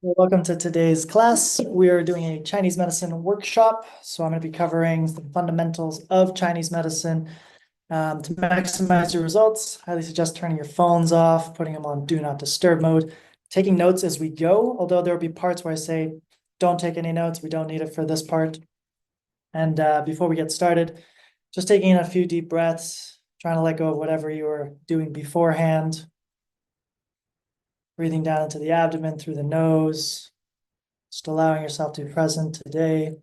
Well, welcome to today's class. We are doing a Chinese medicine workshop. So I'm going to be covering the fundamentals of Chinese medicine. To maximize your results, I highly suggest turning your phones off, putting them on do not disturb mode, taking notes as we go, although there will be parts where I say, don't take any notes. We don't need it for this part. And before we get started, just taking in a few deep breaths, trying to let go of whatever you were doing beforehand. Breathing down into the abdomen through the nose. Just allowing yourself to be present today.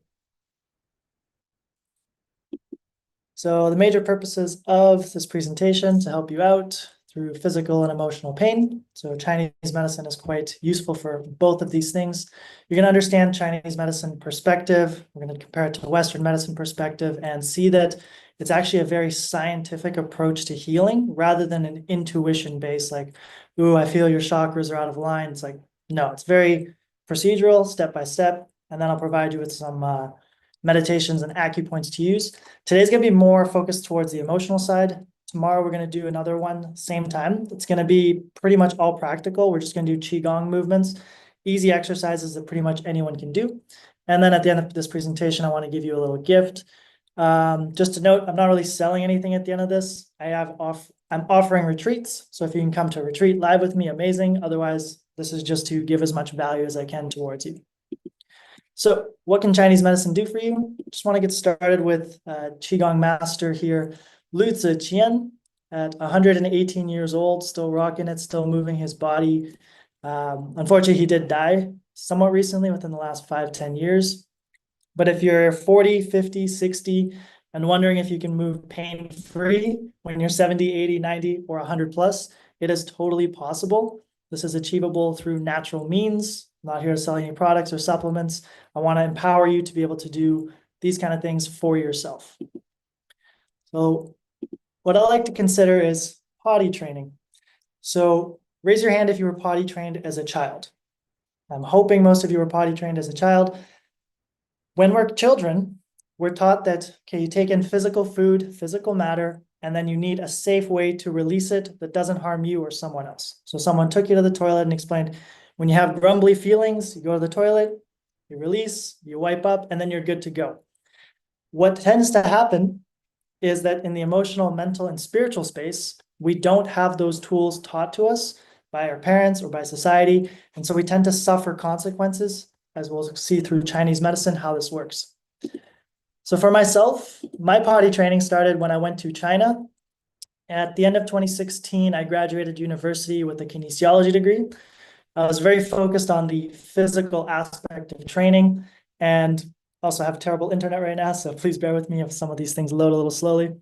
So the major purposes of this presentation to help you out through physical and emotional pain. So Chinese medicine is quite useful for both of these things. You're going to understand Chinese medicine perspective. We're going to compare it to Western medicine perspective and see that it's actually a very scientific approach to healing rather than an intuition based like, ooh, I feel your chakras are out of line. It's like, no, it's very procedural, step by step. And then I'll provide you with some meditations and acupoints to use. Today's going to be more focused towards the emotional side. Tomorrow, we're going to do another one, same time. It's going to be pretty much all practical. We're just going to do Qigong movements, easy exercises that pretty much anyone can do. And then at the end of this presentation, I want to give you a little gift. Just to note, I'm not really selling anything at the end of this. I'm offering retreats. So if you can come to a retreat live with me, amazing. Otherwise, this is just to give as much value as I can towards you. So what can Chinese medicine do for you? Just want to get started with Qigong master here, Lu Ziqian, at 118 years old, still rocking it, still moving his body. Unfortunately, he did die somewhat recently within the last 5-10 years. But if you're 40, 50, 60, and wondering if you can move pain-free when you're 70, 80, 90, or 100 plus, it is totally possible. This is achievable through natural means. I'm not here to sell any products or supplements. I want to empower you to be able to do these kind of things for yourself. So what I like to consider is potty training. So raise your hand if you were potty trained as a child. I'm hoping most of you were potty trained as a child. When we're children, we're taught that, okay, you take in physical food, physical matter, and then you need a safe way to release it that doesn't harm you or someone else. So someone took you to the toilet and explained, when you have grumbly feelings, you go to the toilet, you release, you wipe up, and then you're good to go. What tends to happen is that in the emotional, mental, and spiritual space, we don't have those tools taught to us by our parents or by society. And so we tend to suffer consequences, as we'll see through Chinese medicine, how this works. So for myself, my potty training started when I went to China. At the end of 2016, I graduated university with a kinesiology degree. I was very focused on the physical aspect of training and also have terrible internet right now, so please bear with me if some of these things load a little slowly.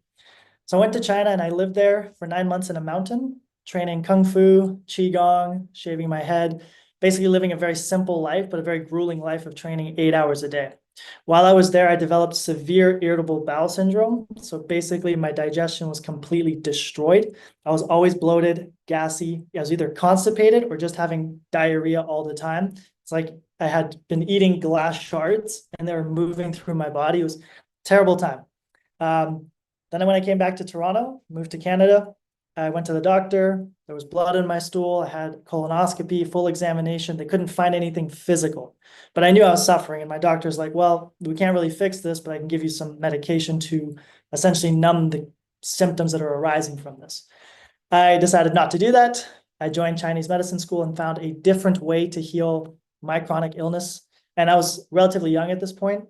So I went to China and I lived there for 9 months in a mountain, training Kung Fu, Qigong, shaving my head, basically living a very simple life, but a very grueling life of training 8 hours a day. While I was there, I developed severe irritable bowel syndrome. So basically my digestion was completely destroyed. I was always bloated, gassy. I was either constipated or just having diarrhea all the time. It's like I had been eating glass shards and they were moving through my body. It was a terrible time. Then when I came back to Toronto, moved to Canada, I went to the doctor. There was blood in my stool. I had colonoscopy, full examination. They couldn't find anything physical, but I knew I was suffering. And my doctor's like, well, we can't really fix this, but I can give you some medication to essentially numb the symptoms that are arising from this. I decided not to do that. I joined Chinese medicine school and found a different way to heal my chronic illness. And I was relatively young at this point,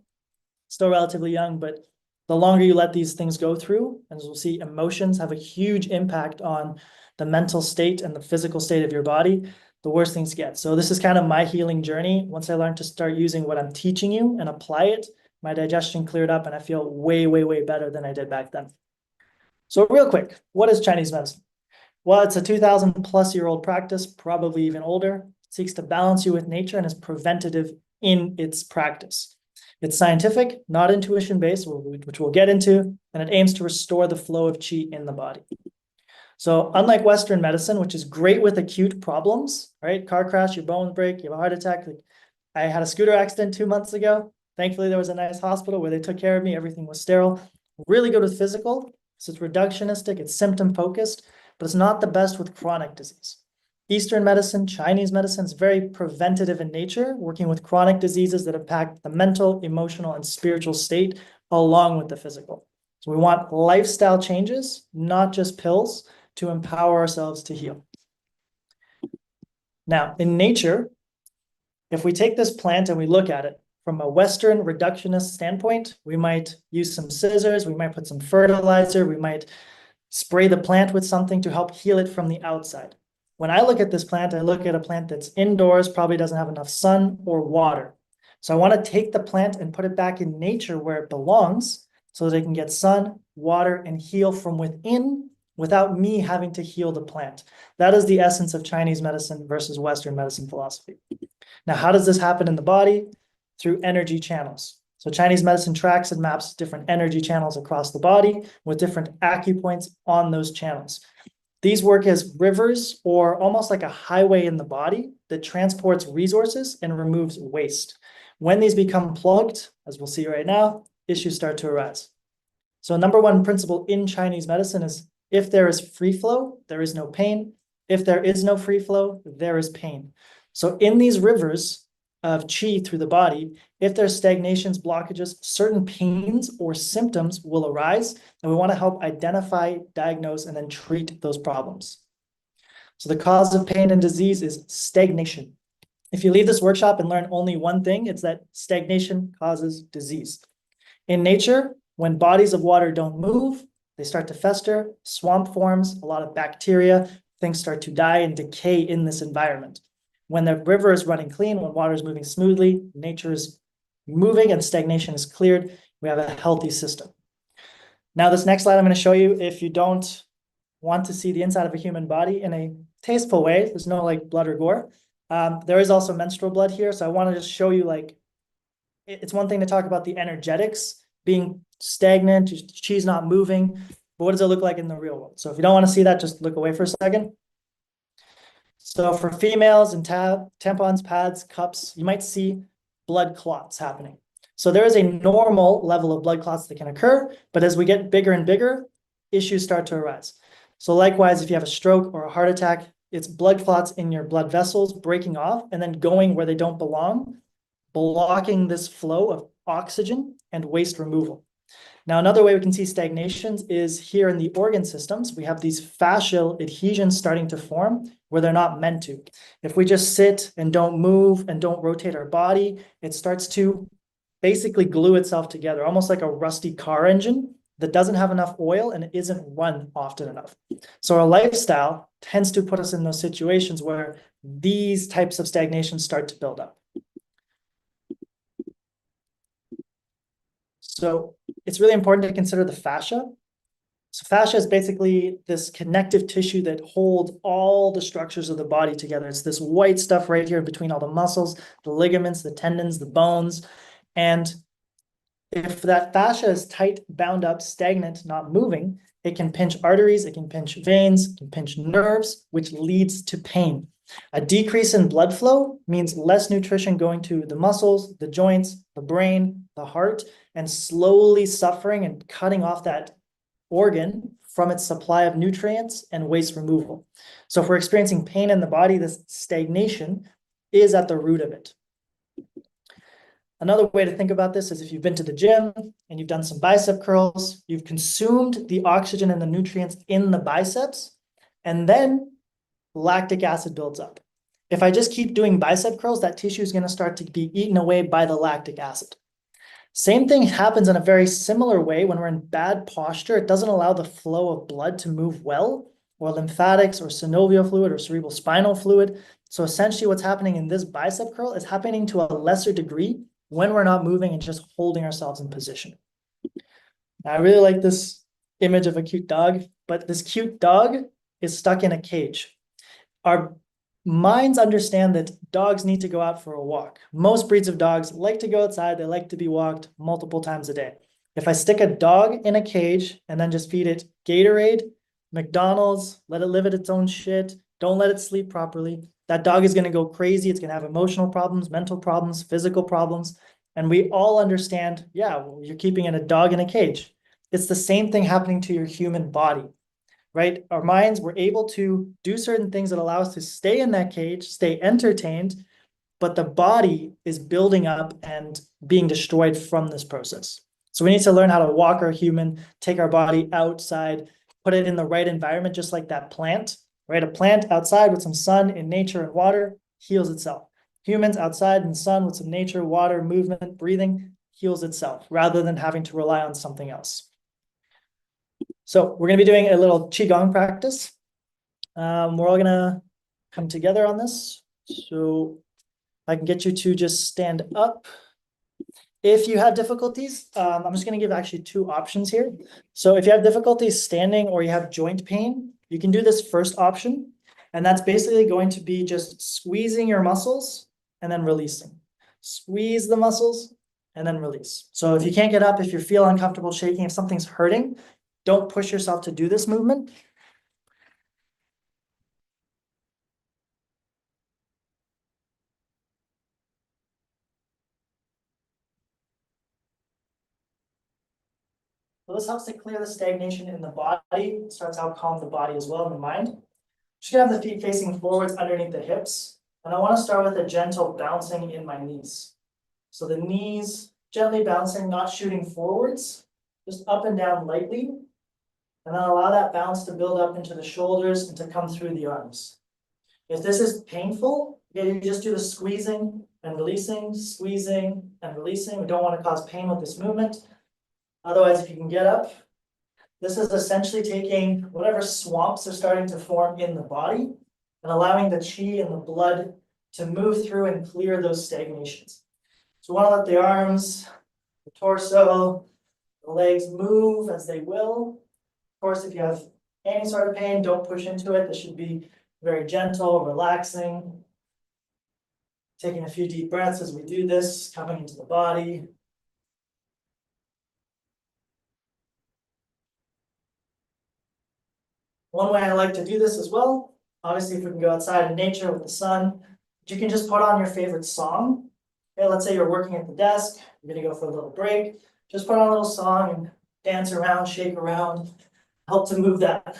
still relatively young, but the longer you let these things go through, and as we'll see, emotions have a huge impact on the mental state and the physical state of your body, the worse things get. So this is kind of my healing journey. Once I learned to start using what I'm teaching you and apply it, my digestion cleared up and I feel way, way, way better than I did back then. So real quick, what is Chinese medicine? Well, it's a 2,000 plus year old practice, probably even older. It seeks to balance you with nature and is preventative in its practice. It's scientific, not intuition-based, which we'll get into, and it aims to restore the flow of qi in the body. So unlike Western medicine, which is great with acute problems, right? Car crash, your bones break, you have a heart attack. I had a scooter accident 2 months ago. Thankfully, there was a nice hospital where they took care of me. Everything was sterile. Really good with physical. So it's reductionistic, it's symptom-focused, but it's not the best with chronic disease. Eastern medicine, Chinese medicine is very preventative in nature, working with chronic diseases that impact the mental, emotional, and spiritual state along with the physical. So we want lifestyle changes, not just pills, to empower ourselves to heal. Now, in nature, if we take this plant and we look at it from a Western reductionist standpoint, we might use some scissors, we might put some fertilizer, we might spray the plant with something to help heal it from the outside. When I look at this plant, I look at a plant that's indoors, probably doesn't have enough sun or water. So I want to take the plant and put it back in nature where it belongs so that it can get sun, water, and heal from within without me having to heal the plant. That is the essence of Chinese medicine versus Western medicine philosophy. Now, how does this happen in the body? Through energy channels. So Chinese medicine tracks and maps different energy channels across the body with different acupoints on those channels. These work as rivers or almost like a highway in the body that transports resources and removes waste. When these become plugged, as we'll see right now, issues start to arise. So number one principle in Chinese medicine is if there is free flow, there is no pain. If there is no free flow, there is pain. So in these rivers of qi through the body, if there's stagnations, blockages, certain pains or symptoms will arise, and we want to help identify, diagnose, and then treat those problems. So the cause of pain and disease is stagnation. If you leave this workshop and learn only one thing, it's that stagnation causes disease. In nature, when bodies of water don't move, they start to fester, swamp forms, a lot of bacteria, things start to die and decay in this environment. When the river is running clean, when water is moving smoothly, nature is moving and stagnation is cleared, we have a healthy system. Now, this next slide I'm going to show you, if you don't want to see the inside of a human body in a tasteful way, there's no like blood or gore. There is also menstrual blood here. So I want to just show you, like, it's one thing to talk about the energetics being stagnant, chi's not moving, but what does it look like in the real world? So if you don't want to see that, just look away for a second. So for females and tampons, pads, cups, you might see blood clots happening. So there is a normal level of blood clots that can occur, but as we get bigger and bigger, issues start to arise. So likewise, if you have a stroke or a heart attack, it's blood clots in your blood vessels breaking off and then going where they don't belong, blocking this flow of oxygen and waste removal. Now, another way we can see stagnations is here in the organ systems. We have these fascial adhesions starting to form where they're not meant to. If we just sit and don't move and don't rotate our body, it starts to basically glue itself together, almost like a rusty car engine that doesn't have enough oil and isn't run often enough. So our lifestyle tends to put us in those situations where these types of stagnations start to build up. So it's really important to consider the fascia. So fascia is basically this connective tissue that holds all the structures of the body together. It's this white stuff right here between all the muscles, the ligaments, the tendons, the bones. And if that fascia is tight, bound up, stagnant, not moving, it can pinch arteries, it can pinch veins, it can pinch nerves, which leads to pain. A decrease in blood flow means less nutrition going to the muscles, the joints, the brain, the heart, and slowly suffering and cutting off that organ from its supply of nutrients and waste removal. So if we're experiencing pain in the body, this stagnation is at the root of it. Another way to think about this is if you've been to the gym and you've done some bicep curls, you've consumed the oxygen and the nutrients in the biceps, and then lactic acid builds up. If I just keep doing bicep curls, that tissue is going to start to be eaten away by the lactic acid. Same thing happens in a very similar way when we're in bad posture. It doesn't allow the flow of blood to move well, or lymphatics, or synovial fluid, or cerebral spinal fluid. So essentially what's happening in this bicep curl is happening to a lesser degree when we're not moving and just holding ourselves in position. Now, I really like this image of a cute dog, but this cute dog is stuck in a cage. Our minds understand that dogs need to go out for a walk. Most breeds of dogs like to go outside. They like to be walked multiple times a day. If I stick a dog in a cage and then just feed it Gatorade, McDonald's, let it live at its own shit, don't let it sleep properly, that dog is going to go crazy. It's going to have emotional problems, mental problems, physical problems. And we all understand, yeah, well, you're keeping a dog in a cage. It's the same thing happening to your human body. right? Our minds, we're able to do certain things that allow us to stay in that cage, stay entertained, but the body is building up and being destroyed from this process. So we need to learn how to walk our human, take our body outside, put it in the right environment, just like that plant, right? A plant outside with some sun in nature and water heals itself. Humans outside in the sun with some nature, water, movement, breathing heals itself rather than having to rely on something else. So we're going to be doing a little Qigong practice. We're all going to come together on this. So I can get you to just stand up. If you have difficulties, I'm just going to give actually two options here. So if you have difficulties standing or you have joint pain, you can do this first option. And that's basically going to be just squeezing your muscles and then releasing. Squeeze the muscles and then release. So if you can't get up, if you feel uncomfortable shaking, if something's hurting, don't push yourself to do this movement. So this helps to clear the stagnation in the body. It starts to help calm the body as well and the mind. Just gonna have the feet facing forwards underneath the hips. And I want to start with a gentle bouncing in my knees. So the knees gently bouncing, not shooting forwards, just up and down lightly. And then allow that bounce to build up into the shoulders and to come through the arms. If this is painful, you just do the squeezing and releasing, squeezing and releasing. We don't want to cause pain with this movement. Otherwise, if you can get up, this is essentially taking whatever swamps are starting to form in the body and allowing the qi and the blood to move through and clear those stagnations. So we want to let the arms, the torso, the legs move as they will. Of course, if you have any sort of pain, don't push into it. This should be very gentle, relaxing. Taking a few deep breaths as we do this, coming into the body. One way I like to do this as well, obviously if we can go outside in nature with the sun, you can just put on your favorite song. Okay, let's say you're working at the desk, you're gonna go for a little break, just put on a little song and dance around, shake around, help to move that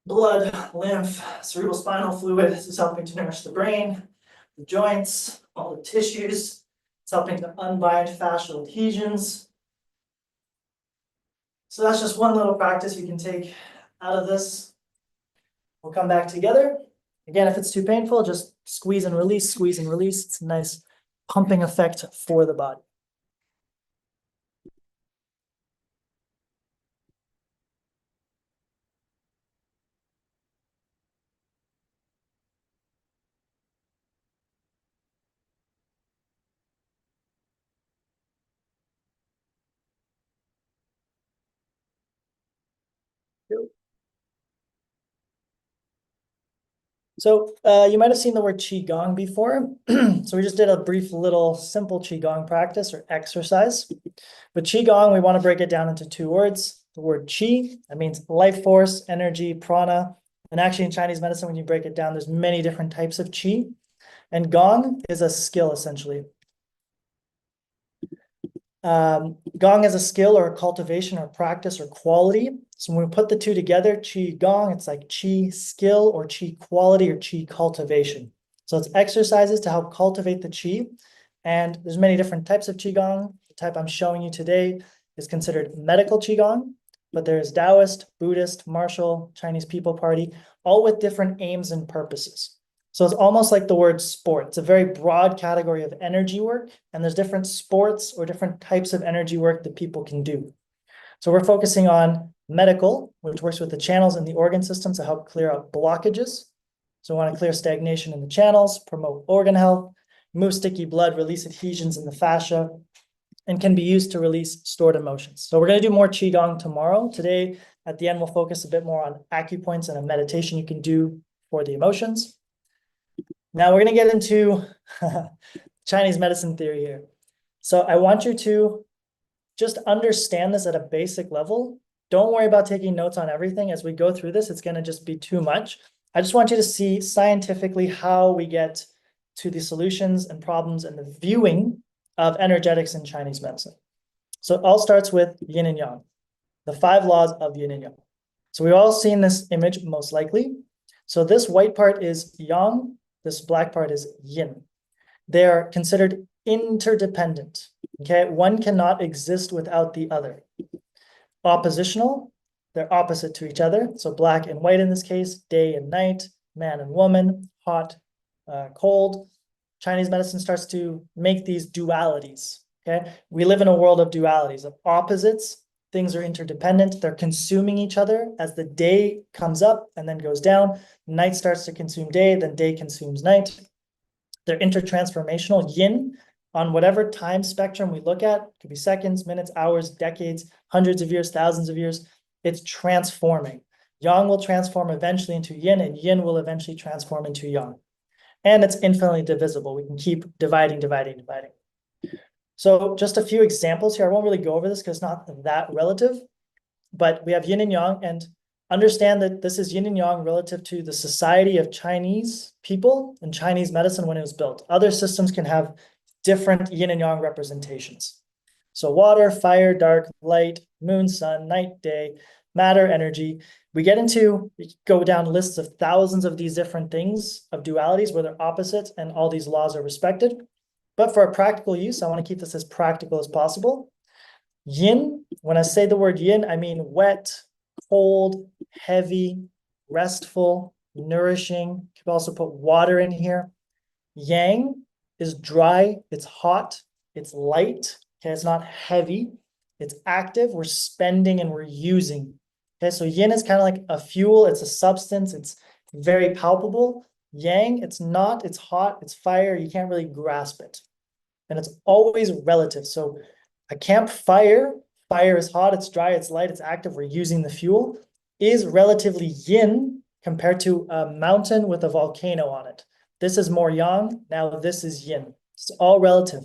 blood, lymph, cerebral spinal fluid. This is helping to nourish the brain, the joints, all the tissues. It's helping to unbind fascial adhesions. So that's just one little practice you can take out of this. We'll come back together. Again, if it's too painful, just squeeze and release, squeeze and release. It's a nice pumping effect for the body. So you might have seen the word Qigong before. So we just did a brief little simple Qigong practice or exercise. But Qigong, we want to break it down into two words. The word Qi, that means life force, energy, prana. And actually in Chinese medicine, when you break it down, there's many different types of Qi. And Gong is a skill, essentially. Gong is a skill or a cultivation or practice or quality. So when we put the two together, Qi Gong, it's like Qi skill or Qi quality or Qi cultivation. So it's exercises to help cultivate the Qi. And there's many different types of Qigong. The type I'm showing you today is considered medical Qigong, but there's Taoist, Buddhist, martial, Chinese People Party, all with different aims and purposes. So it's almost like the word sport. It's a very broad category of energy work, and there's different sports or different types of energy work that people can do. So we're focusing on medical, which works with the channels in the organ system to help clear out blockages. So we want to clear stagnation in the channels, promote organ health, move sticky blood, release adhesions in the fascia, and can be used to release stored emotions. So we're going to do more Qigong tomorrow. Today, at the end, we'll focus a bit more on acupoints and a meditation you can do for the emotions. Now we're going to get into Chinese medicine theory here. So I want you to just understand this at a basic level. Don't worry about taking notes on everything. As we go through this, it's going to just be too much. I just want you to see scientifically how we get to the solutions and problems and the viewing of energetics in Chinese medicine. So it all starts with yin and yang, the 5 laws of yin and yang. So we've all seen this image most likely. So this white part is yang, this black part is yin. They're considered interdependent. Okay, one cannot exist without the other. Oppositional, they're opposite to each other. So black and white in this case, day and night, man and woman, hot, cold. Chinese medicine starts to make these dualities. Okay, we live in a world of dualities, of opposites. Things are interdependent. They're consuming each other as the day comes up and then goes down. Night starts to consume day, then day consumes night. They're intertransformational. Yin, on whatever time spectrum we look at, could be seconds, minutes, hours, decades, hundreds of years, thousands of years, it's transforming. Yang will transform eventually into yin, and yin will eventually transform into yang. And it's infinitely divisible. We can keep dividing. So just a few examples here. I won't really go over this because it's not that relative, but we have yin and yang, and understand that this is yin and yang relative to the society of Chinese people and Chinese medicine when it was built. Other systems can have different yin and yang representations. So water, fire, dark, light, moon, sun, night, day, matter, energy. We go down lists of thousands of these different things of dualities where they're opposites and all these laws are respected. But for a practical use, I want to keep this as practical as possible. Yin, when I say the word yin, I mean wet, cold, heavy, restful, nourishing. You could also put water in here. Yang is dry, it's hot, it's light. Okay, it's not heavy, it's active. We're spending and we're using. Okay, so yin is kind of like a fuel, it's a substance, it's very palpable. Yang, it's not, it's hot, it's fire, you can't really grasp it. And it's always relative. So a campfire, fire is hot, it's dry, it's light, it's active, we're using the fuel, is relatively yin compared to a mountain with a volcano on it. This is more yang, now this is yin. It's all relative.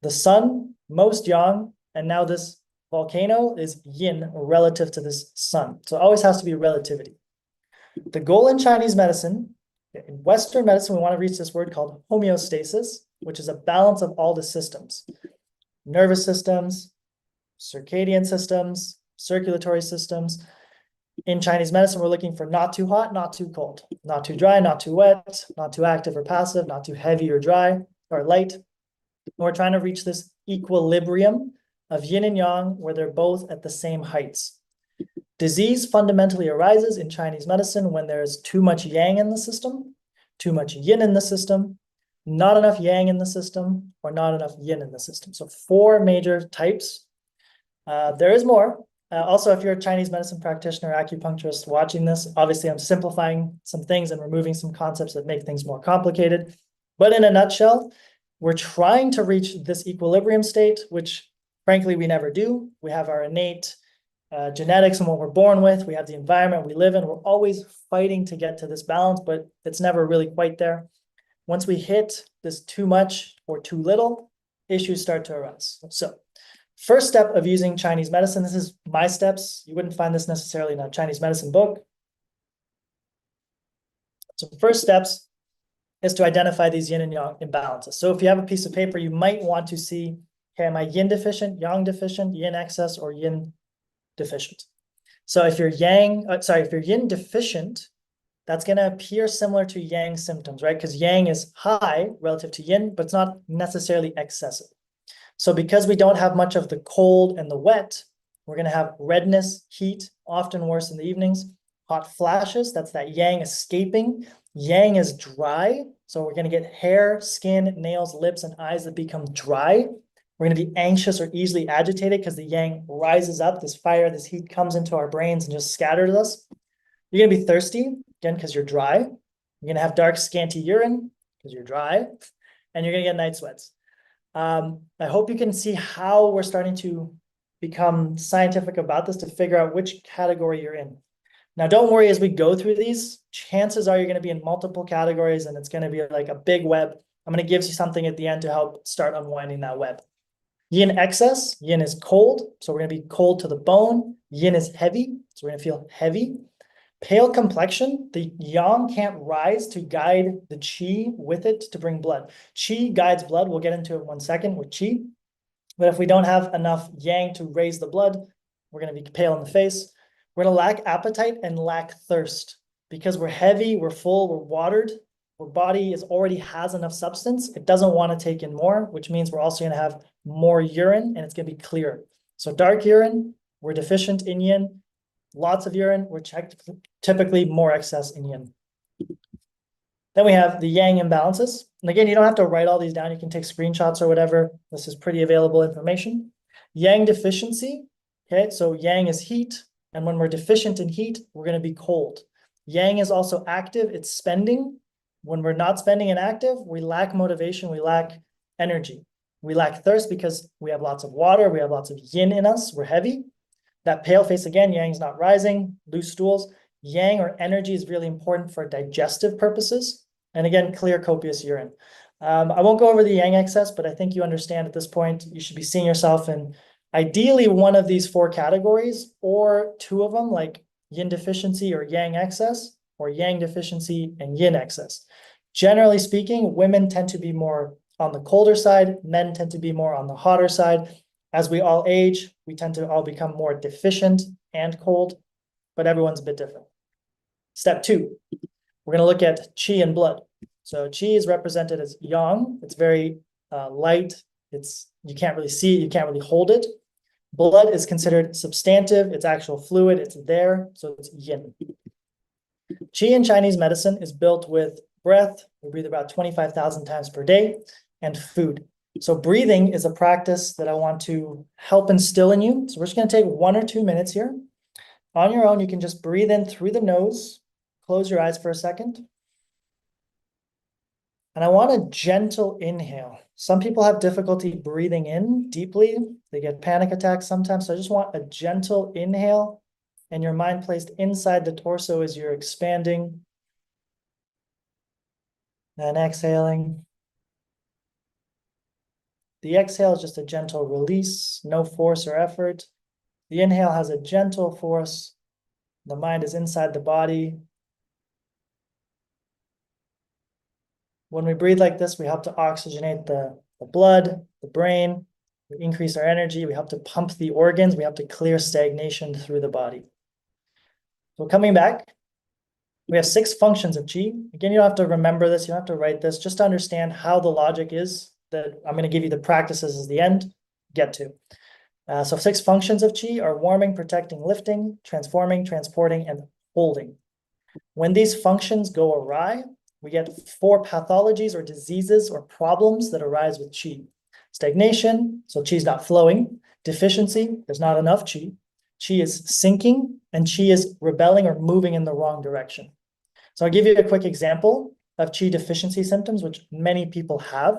The sun, most yang, and now this volcano is yin relative to this sun. So it always has to be relativity. The goal in Chinese medicine, in Western medicine, we want to reach this word called homeostasis, which is a balance of all the systems. Nervous systems, circadian systems, circulatory systems. In Chinese medicine, we're looking for not too hot, not too cold, not too dry, not too wet, not too active or passive, not too heavy or dry or light. And we're trying to reach this equilibrium of yin and yang where they're both at the same heights. Disease fundamentally arises in Chinese medicine when there's too much yang in the system, too much yin in the system, not enough yang in the system, or not enough yin in the system. So 4 major types. There is more. Also, if you're a Chinese medicine practitioner, acupuncturist watching this, obviously I'm simplifying some things and removing some concepts that make things more complicated. But in a nutshell, we're trying to reach this equilibrium state, which frankly we never do. We have our innate genetics and what we're born with. We have the environment we live in. We're always fighting to get to this balance, but it's never really quite there. Once we hit this too much or too little, issues start to arise. So first step of using Chinese medicine, this is my steps. You wouldn't find this necessarily in a Chinese medicine book. So the first steps is to identify these yin and yang imbalances. So if you have a piece of paper, you might want to see, okay, am I yin deficient, yang deficient, yin excess, or yin deficient? So if you're if you're yin deficient, that's going to appear similar to yang symptoms, right? Because yang is high relative to yin, but it's not necessarily excessive. So because we don't have much of the cold and the wet, we're going to have redness, heat, often worse in the evenings, hot flashes, that's that yang escaping. Yang is dry, so we're going to get hair, skin, nails, lips, and eyes that become dry. We're going to be anxious or easily agitated because the yang rises up, this fire, this heat comes into our brains and just scatters us. You're going to be thirsty, again, because you're dry. You're going to have dark, scanty urine because you're dry, and you're going to get night sweats. I hope you can see how we're starting to become scientific about this to figure out which category you're in. Now, don't worry as we go through these. Chances are you're going to be in multiple categories, and it's going to be like a big web. I'm going to give you something at the end to help start unwinding that web. Yin excess, yin is cold, so we're going to be cold to the bone. Yin is heavy, so we're going to feel heavy. Pale complexion, the yang can't rise to guide the qi with it to bring blood. Qi guides blood. We'll get into it in 1 second with qi. But if we don't have enough yang to raise the blood, we're going to be pale in the face. We're We're gonna lack appetite and lack thirst because we're heavy, we're full, we're watered. Our body already has enough substance. It doesn't want to take in more, which means we're also going to have more urine and it's going to be clearer. So dark urine, we're deficient in yin. Lots of urine, we're typically more excess in yin. Then we have the yang imbalances. And again, you don't have to write all these down. You can take screenshots or whatever. This is pretty available information. Yang deficiency. Okay, so yang is heat. And when we're deficient in heat, we're going to be cold. Yang is also active. It's spending. When we're not spending and active, we lack motivation, we lack energy. We lack thirst because we have lots of water, we have lots of yin in us, we're heavy. That pale face again, yang's not rising, loose stools. Yang or energy is really important for digestive purposes. And again, clear, copious urine. I won't go over the yang excess, but I think you understand at this point, you should be seeing yourself in ideally one of these 4 categories or 2 of them, like yin deficiency or yang excess, or yang deficiency and yin excess. Generally speaking, women tend to be more on the colder side, men tend to be more on the hotter side. As we all age, we tend to all become more deficient and cold, but everyone's a bit different. Step 2, we're going to look at qi and blood. So qi is represented as yang. It's very light. You can't really see it, you can't really hold it. Blood is considered substantive. It's actual fluid. It's there. So it's yin. Qi in Chinese medicine is built with breath. We breathe about 25,000 times per day, and food. So breathing is a practice that I want to help instill in you. So we're just going to take 1 or 2 minutes here. On your own, you can just breathe in through the nose. Close your eyes for a second. And I want a gentle inhale. Some people have difficulty breathing in deeply. They get panic attacks sometimes. So I just want a gentle inhale. And your mind placed inside the torso as you're expanding. And exhaling. The exhale is just a gentle release, no force or effort. The inhale has a gentle force. The mind is inside the body. When we breathe like this, we help to oxygenate the blood, the brain. We increase our energy. We help to pump the organs. We help to clear stagnation through the body. So coming back, we have 6 functions of qi. Again, you don't have to remember this. You don't have to write this. Just to understand how the logic is that I'm going to give you the practices as the end. Get to. So 6 functions of qi are warming, protecting, lifting, transforming, transporting, and holding. When these functions go awry, we get 4 pathologies or diseases or problems that arise with qi. Stagnation, so qi is not flowing. Deficiency, there's not enough qi. Qi is sinking, and qi is rebelling or moving in the wrong direction. So I'll give you a quick example of qi deficiency symptoms, which many people have.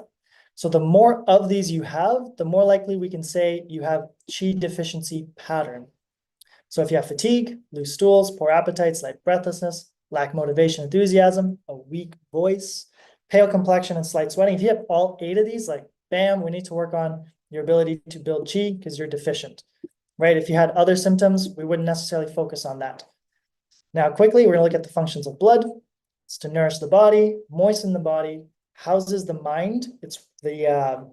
So the more of these you have, the more likely we can say you have qi deficiency pattern. So if you have fatigue, loose stools, poor appetite, slight breathlessness, lack motivation, enthusiasm, a weak voice, pale complexion, and slight sweating, if you have all 8 of these, like bam, we need to work on your ability to build qi because you're deficient, right? If you had other symptoms, we wouldn't necessarily focus on that. Now, quickly, we're going to look at the functions of blood. It's to nourish the body, moisten the body, houses the mind. It's the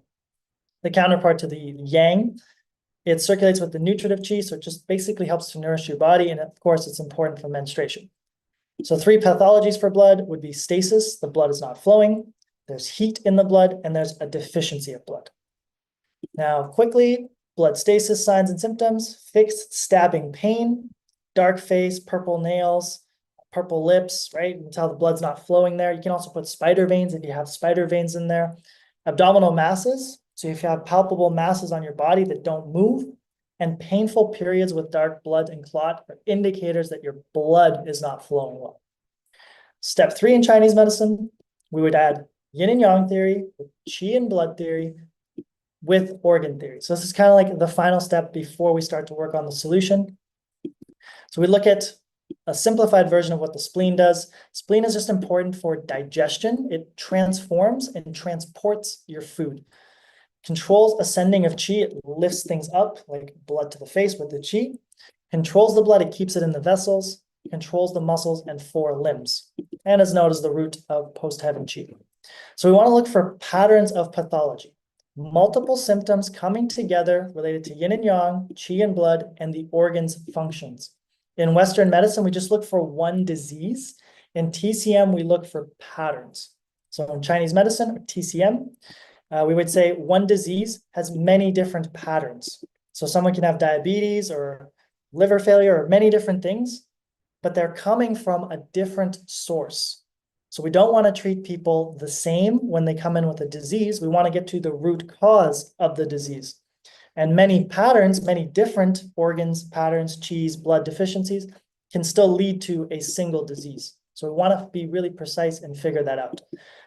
counterpart to the yang. It circulates with the nutritive qi, so it just basically helps to nourish your body. And of course, it's important for menstruation. So 3 pathologies for blood would be stasis, the blood is not flowing. There's heat in the blood, and there's a deficiency of blood. Now, quickly, blood stasis signs and symptoms: fixed stabbing pain, dark face, purple nails, purple lips, right? You can tell the blood's not flowing there. You can also put spider veins if you have spider veins in there. Abdominal masses, so if you have palpable masses on your body that don't move, and painful periods with dark blood and clot are indicators that your blood is not flowing well. Step 3 in Chinese medicine, we would add yin and yang theory, with qi and blood theory, with organ theory. So this is kind of like the final step before we start to work on the solution. So we look at a simplified version of what the spleen does. Spleen is just important for digestion. It transforms and transports your food. Controls ascending of qi, it lifts things up, like blood to the face with the qi. Controls the blood, it keeps it in the vessels. Controls the muscles and 4 limbs. And is known as the root of post-heaven qi. So we want to look for patterns of pathology. Multiple symptoms coming together related to yin and yang, qi and blood, and the organs' functions. In Western medicine, we just look for one disease. In TCM, we look for patterns. So in Chinese medicine, or TCM, we would say one disease has many different patterns. So someone can have diabetes or liver failure or many different things, but they're coming from a different source. So we don't want to treat people the same when they come in with a disease. We want to get to the root cause of the disease. And many patterns, many different organs, patterns, qis, blood deficiencies can still lead to a single disease. So we want to be really precise and figure that out.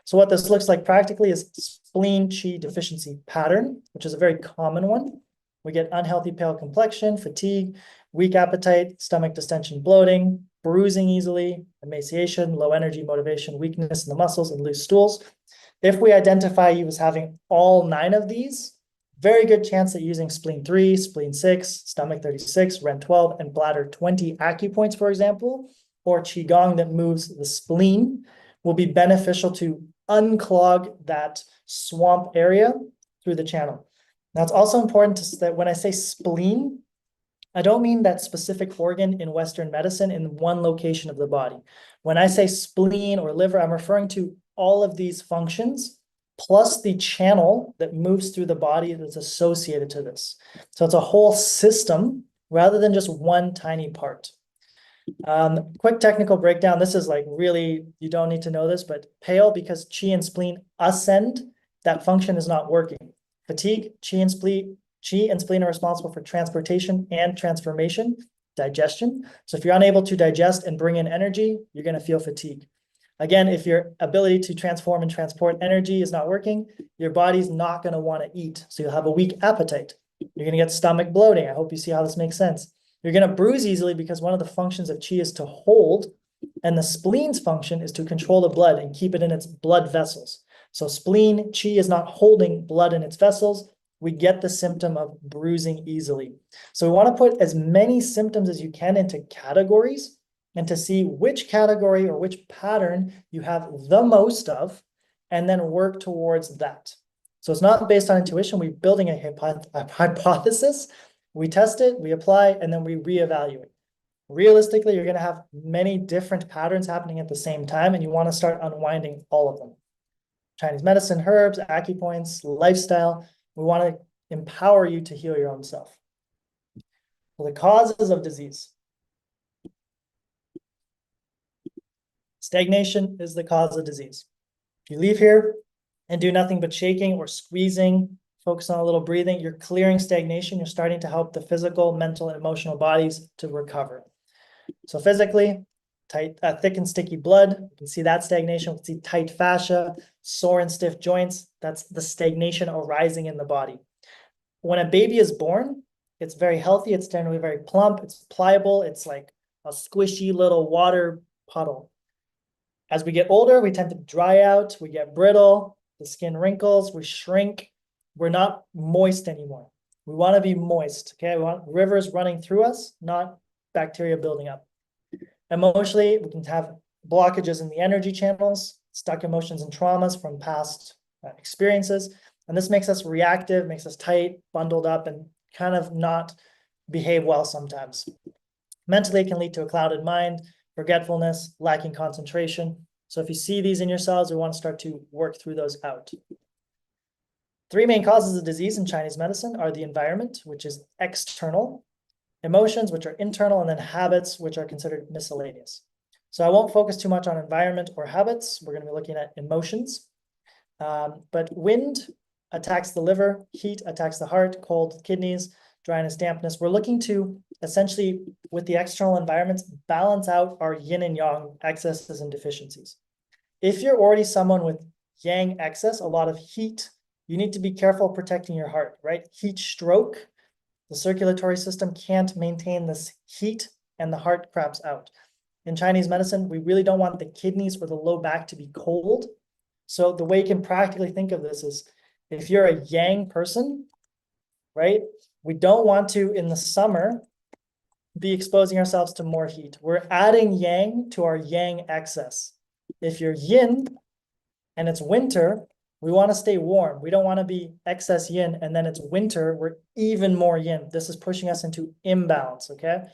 So what this looks like practically is spleen qi deficiency pattern, which is a very common one. We get unhealthy pale complexion, fatigue, weak appetite, stomach distension, bloating, bruising easily, emaciation, low energy, motivation, weakness in the muscles, and loose stools. If we identify you as having all 9 of these, very good chance that using spleen 3, spleen 6, stomach 36, REN 12, and bladder 20 acupoints, for example, or Qigong that moves the spleen will be beneficial to unclog that swamp area through the channel. Now, it's also important that when I say spleen, I don't mean that specific organ in Western medicine in one location of the body. When I say spleen or liver, I'm referring to all of these functions plus the channel that moves through the body that's associated to this. So it's a whole system rather than just one tiny part. Quick technical breakdown. This is like really, you don't need to know this, but pale because qi and spleen ascend, that function is not working. Fatigue, qi and spleen are responsible for transportation and transformation, digestion. So if you're unable to digest and bring in energy, you're going to feel fatigue. Again, if your ability to transform and transport energy is not working, your body's not going to want to eat. So you'll have a weak appetite. You're going to get stomach bloating. I hope you see how this makes sense. You're going to bruise easily because one of the functions of qi is to hold, and the spleen's function is to control the blood and keep it in its blood vessels. So spleen, qi is not holding blood in its vessels. We get the symptom of bruising easily. So we want to put as many symptoms as you can into categories and to see which category or which pattern you have the most of, and then work towards that. So it's not based on intuition. We're building a hypothesis. We test it, we apply, and then we reevaluate. Realistically, you're going to have many different patterns happening at the same time, and you want to start unwinding all of them. Chinese medicine, herbs, acupoints, lifestyle. We want to empower you to heal your own self. So the causes of disease. Stagnation is the cause of disease. If you leave here and do nothing but shaking or squeezing, focus on a little breathing, you're clearing stagnation. You're starting to help the physical, mental, and emotional bodies to recover. So physically, tight, thick and sticky blood. You can see that stagnation. You can see tight fascia, sore and stiff joints. That's the stagnation arising in the body. When a baby is born, it's very healthy. It's generally very plump. It's pliable. It's like a squishy little water puddle. As we get older, we tend to dry out. We get brittle. The skin wrinkles. We shrink. We're not moist anymore. We want to be moist. Okay, we want rivers running through us, not bacteria building up. Emotionally, we can have blockages in the energy channels, stuck emotions and traumas from past experiences. And this makes us reactive, makes us tight, bundled up, and kind of not behave well sometimes. Mentally, it can lead to a clouded mind, forgetfulness, lacking concentration. So if you see these in yourselves, we want to start to work through those out. 3 main causes of disease in Chinese medicine are the environment, which is external, emotions, which are internal, and then habits, which are considered miscellaneous. So I won't focus too much on environment or habits. We're going to be looking at emotions. But wind attacks the liver, heat attacks the heart, cold, kidneys, dryness, dampness. We're looking to essentially, with the external environments, balance out our yin and yang excesses and deficiencies. If you're already someone with yang excess, a lot of heat, you need to be careful protecting your heart, right? Heat stroke, the circulatory system can't maintain this heat and the heart craps out. In Chinese medicine, we really don't want the kidneys or the low back to be cold. So the way you can practically think of this is if you're a yang person, right? We don't want to, in the summer, be exposing ourselves to more heat. We're adding yang to our yang excess. If you're yin and it's winter, we want to stay warm. We don't want to be excess yin, and then it's winter, we're even more yin. This is pushing us into imbalance, okay?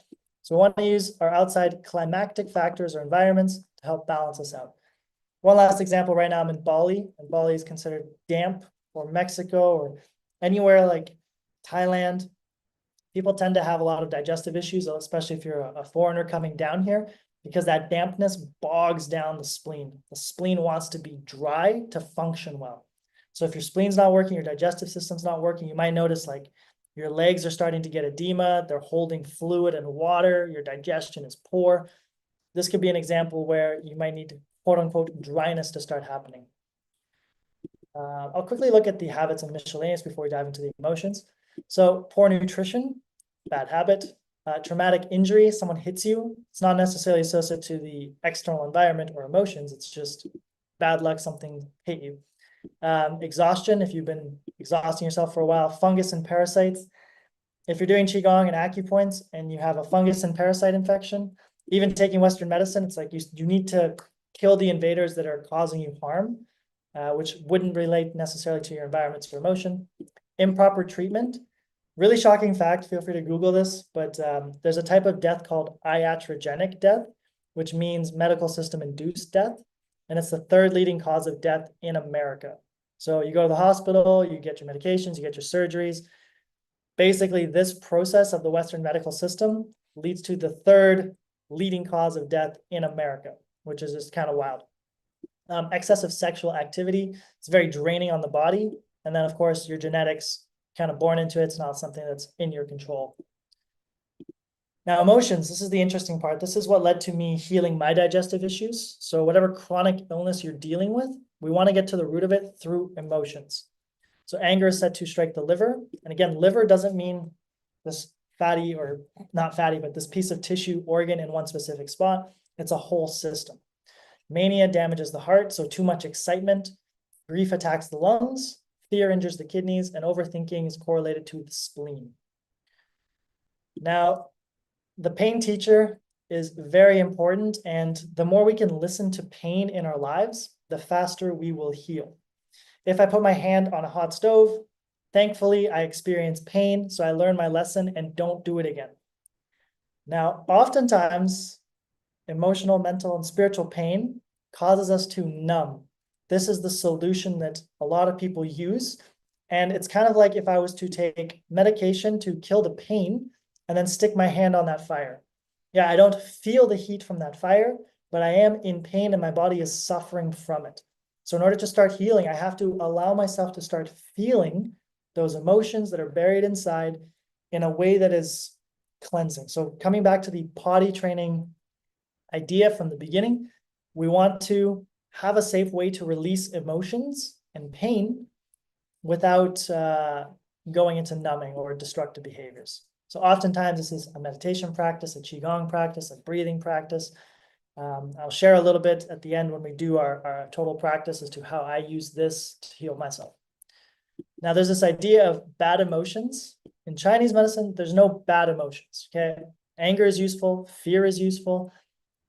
So we want to use our outside climactic factors or environments to help balance us out. One last example, right now I'm in Bali, and Bali is considered damp, or Mexico, or anywhere like Thailand. People tend to have a lot of digestive issues, especially if you're a foreigner coming down here, because that dampness bogs down the spleen. The spleen wants to be dry to function well. So if your spleen's not working, your digestive system's not working, you might notice like your legs are starting to get edema, they're holding fluid and water, your digestion is poor. This could be an example where you might need quote unquote dryness to start happening. I'll quickly look at the habits and miscellaneous before we dive into the emotions. So poor nutrition, bad habit. Traumatic injury, someone hits you. It's not necessarily associated to the external environment or emotions. It's just bad luck, something hit you. Exhaustion, if you've been exhausting yourself for a while. Fungus and parasites. If you're doing Qigong and Acupoints and you have a fungus and parasite infection, even taking Western medicine, it's like you need to kill the invaders that are causing you harm, which wouldn't relate necessarily to your environments or emotion. Improper treatment. Really shocking fact, feel free to Google this, but there's a type of death called iatrogenic death, which means medical system induced death. And it's the third leading cause of death in America. So you go to the hospital, you get your medications, you get your surgeries. Basically, this process of the Western medical system leads to the third leading cause of death in America, which is just kind of wild. Excessive sexual activity, it's very draining on the body. And then, of course, your genetics kind of born into it. It's not something that's in your control. Now, emotions, this is the interesting part. This is what led to me healing my digestive issues. So whatever chronic illness you're dealing with, we want to get to the root of it through emotions. So anger is said to strike the liver. And again, liver doesn't mean this fatty or not fatty, but this piece of tissue organ in one specific spot. It's a whole system. Mania damages the heart, so too much excitement. Grief attacks the lungs. Fear injures the kidneys, and overthinking is correlated to the spleen. Now, the pain teacher is very important, and the more we can listen to pain in our lives, the faster we will heal. If I put my hand on a hot stove, thankfully I experience pain, so I learn my lesson and don't do it again. Now, oftentimes, emotional, mental, and spiritual pain causes us to numb. This is the solution that a lot of people use. And it's kind of like if I was to take medication to kill the pain and then stick my hand on that fire. Yeah, I don't feel the heat from that fire, but I am in pain and my body is suffering from it. So in order to start healing, I have to allow myself to start feeling those emotions that are buried inside in a way that is cleansing. So coming back to the potty training idea from the beginning, we want to have a safe way to release emotions and pain without going into numbing or destructive behaviors. So oftentimes this is a meditation practice, a Qigong practice, a breathing practice. I'll share a little bit at the end when we do our total practice as to how I use this to heal myself. Now there's this idea of bad emotions. In Chinese medicine, there's no bad emotions, okay? Anger is useful, fear is useful.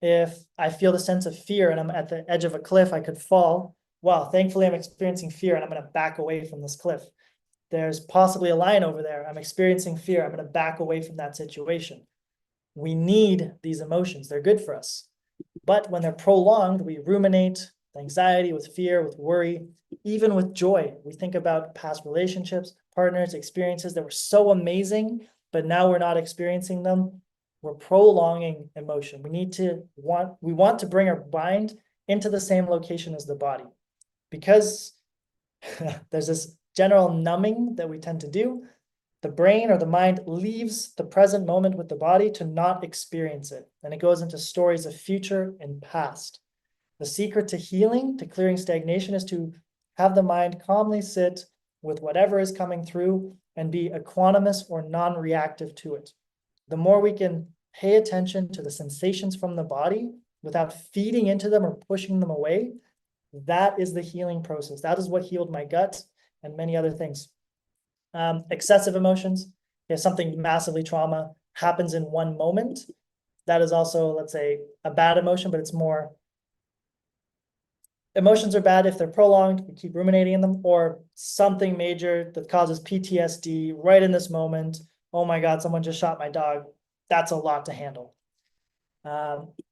If I feel the sense of fear and I'm at the edge of a cliff, I could fall. Wow, thankfully I'm experiencing fear and I'm going to back away from this cliff. There's possibly a lion over there. I'm experiencing fear. I'm going to back away from that situation. We need these emotions. They're good for us. But when they're prolonged, we ruminate with anxiety, with fear, with worry, even with joy. We think about past relationships, partners, experiences that were so amazing, but now we're not experiencing them. We're prolonging emotion. We want to bring our mind into the same location as the body, because there's this general numbing that we tend to do. The brain or the mind leaves the present moment with the body to not experience it. And it goes into stories of future and past. The secret to healing, to clearing stagnation, is to have the mind calmly sit with whatever is coming through and be equanimous or non-reactive to it. The more we can pay attention to the sensations from the body without feeding into them or pushing them away, that is the healing process. That is what healed my gut and many other things. Excessive emotions, if something massively trauma happens in one moment, that is also, let's say, a bad emotion, but it's more, emotions are bad if they're prolonged, we keep ruminating in them, or something major that causes PTSD right in this moment. Oh my God, someone just shot my dog. That's a lot to handle.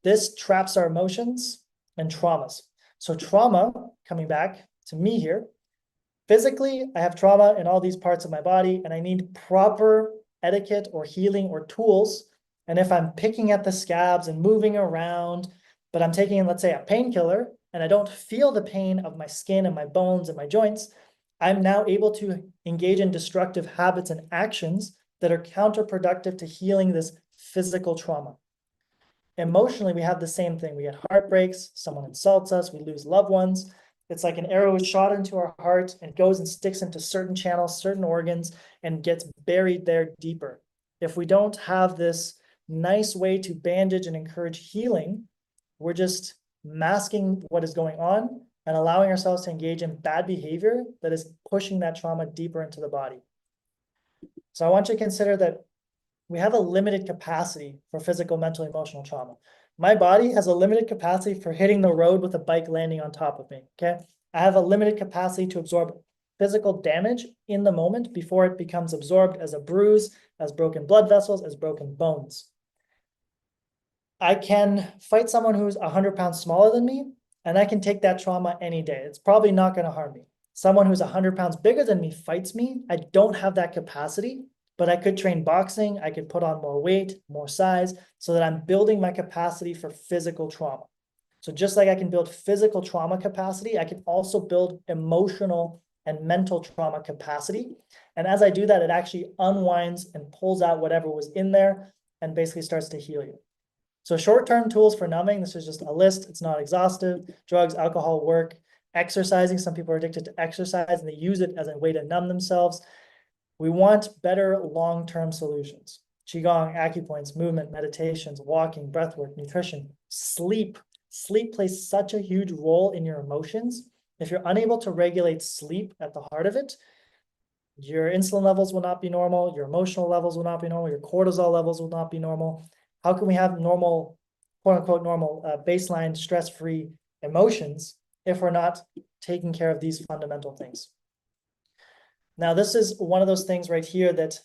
This traps our emotions and traumas. So trauma, coming back to me here, physically, I have trauma in all these parts of my body, and I need proper etiquette or healing or tools. And if I'm picking at the scabs and moving around, but I'm taking, let's say, a painkiller, and I don't feel the pain of my skin and my bones and my joints, I'm now able to engage in destructive habits and actions that are counterproductive to healing this physical trauma. Emotionally, we have the same thing. We get heartbreaks, someone insults us, we lose loved ones. It's like an arrow is shot into our heart and goes and sticks into certain channels, certain organs, and gets buried there deeper. If we don't have this nice way to bandage and encourage healing, we're just masking what is going on and allowing ourselves to engage in bad behavior that is pushing that trauma deeper into the body. So I want you to consider that we have a limited capacity for physical, mental, emotional trauma. My body has a limited capacity for hitting the road with a bike landing on top of me, okay? I have a limited capacity to absorb physical damage in the moment before it becomes absorbed as a bruise, as broken blood vessels, as broken bones. I can fight someone who's 100 pounds smaller than me, and I can take that trauma any day. It's probably not going to harm me. Someone who's 100 pounds bigger than me fights me. I don't have that capacity, but I could train boxing. I could put on more weight, more size, so that I'm building my capacity for physical trauma. So just like I can build physical trauma capacity, I can also build emotional and mental trauma capacity. And as I do that, it actually unwinds and pulls out whatever was in there and basically starts to heal you. So short-term tools for numbing, this is just a list. It's not exhaustive. Drugs, alcohol, work, exercising. Some people are addicted to exercise and they use it as a way to numb themselves. We want better long-term solutions. Qigong, acupoints, movement, meditations, walking, breathwork, nutrition, sleep. Sleep plays such a huge role in your emotions. If you're unable to regulate sleep at the heart of it, your insulin levels will not be normal, your emotional levels will not be normal, your cortisol levels will not be normal. How can we have normal, quote unquote, normal baseline stress-free emotions if we're not taking care of these fundamental things? Now, this is one of those things right here that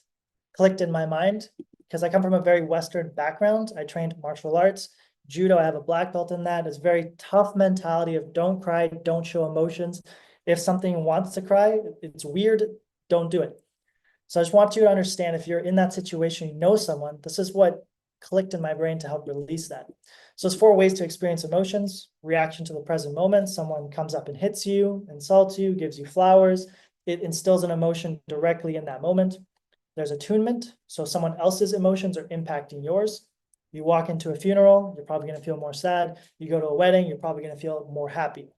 clicked in my mind because I come from a very Western background. I trained martial arts, judo. I have a black belt in that. It's very tough mentality of don't cry, don't show emotions. If something wants to cry, it's weird, don't do it. So I just want you to understand if you're in that situation, you know someone, this is what clicked in my brain to help release that. So it's 4 ways to experience emotions: reaction to the present moment. Someone comes up and hits you, insults you, gives you flowers. It instills an emotion directly in that moment. There's attunement. So someone else's emotions are impacting yours. You walk into a funeral, you're probably going to feel more sad. You go to a wedding, you're probably going to feel more happy.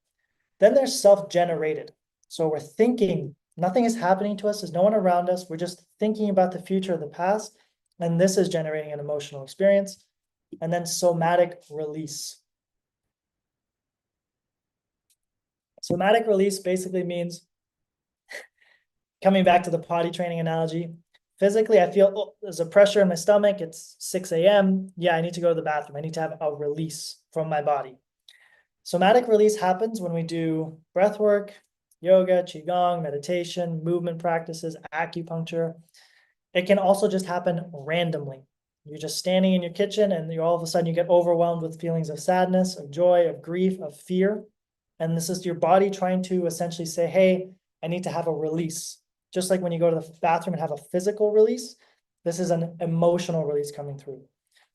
Then there's self-generated. So we're thinking, nothing is happening to us. There's no one around us. We're just thinking about the future or the past. And this is generating an emotional experience. And then somatic release. Somatic release basically means, coming back to the potty training analogy, physically, I feel, oh, there's a pressure in my stomach. It's 6 a.m. Yeah, I need to go to the bathroom. I need to have a release from my body. Somatic release happens when we do breath work, yoga, Qigong, meditation, movement practices, acupuncture. It can also just happen randomly. You're just standing in your kitchen and you all of a sudden you get overwhelmed with feelings of sadness, of joy, of grief, of fear. And this is your body trying to essentially say, hey, I need to have a release. Just like when you go to the bathroom and have a physical release, this is an emotional release coming through.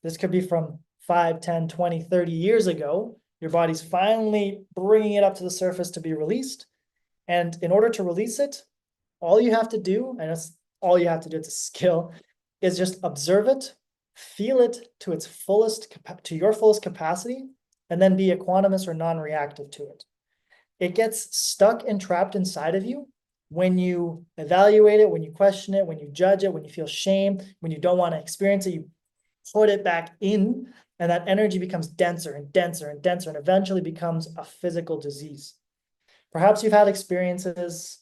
This could be from 5, 10, 20, 30 years ago. Your body's finally bringing it up to the surface to be released. And in order to release it, all you have to do, and it's all you have to do, it's a skill, is just observe it, feel it to its fullest, to your fullest capacity, and then be equanimous or non-reactive to it. It gets stuck and trapped inside of you when you evaluate it, when you question it, when you judge it, when you feel shame, when you don't want to experience it, you put it back in, and that energy becomes denser and denser and denser, and eventually becomes a physical disease. Perhaps you've had experiences